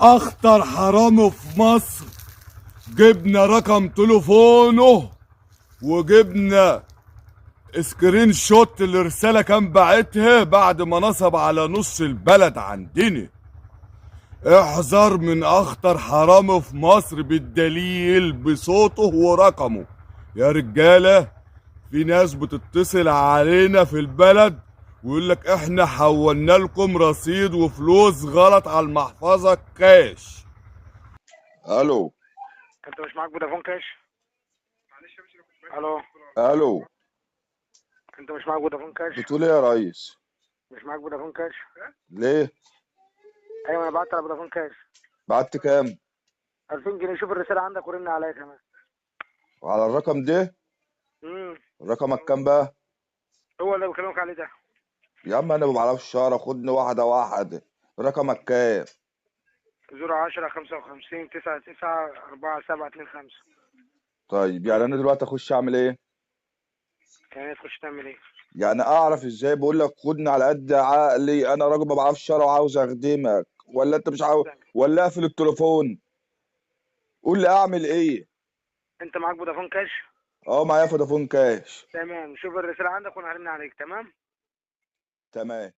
اخطر حرامي في مصر. جبنا رقم تليفونه وجبنا سكرين شوت الرسالة كان باعتها بعد ما نصب على نص البلد عندنا. احذر من اخطر حرامي في مصر بالدليل بصوته ورقمه. يا رجالة، في ناس بتتصل علينا في البلد ويقول لك احنا حولنا لكم رصيد وفلوس غلط على المحفظة كاش. الو. انت مش معاك فودافون كاش؟ الو. الو. انت مش معاك فودافون كاش؟ بتقول ايه يا ريس؟ مش معاك فودافون كاش؟ ليه؟ ايوه انا بعت على فودافون كاش بعت كام؟ 2000 جنيه. شوف الرساله عندك ورن عليا كمان. وعلى الرقم ده؟ امم رقمك كام بقى؟ هو اللي بكلمك عليه ده. يا عم انا ما بعرفش شهر، خدني واحده واحده. رقمك كام؟ 010 55 99 4725. طيب يعني انا دلوقتي اخش اعمل ايه؟ يعني تخش تعمل ايه؟ يعني اعرف ازاي؟ بقول لك خدني على قد عقلي، انا راجل ما بعرفش شهر وعاوز اخدمك، ولا انت مش عاوز؟ ولا اقفل التليفون؟ قول لي اعمل ايه؟ انت معاك فودافون كاش؟ اه معايا فودافون كاش. تمام، شوف الرساله عندك وانا هرن عليك. تمام. تمام.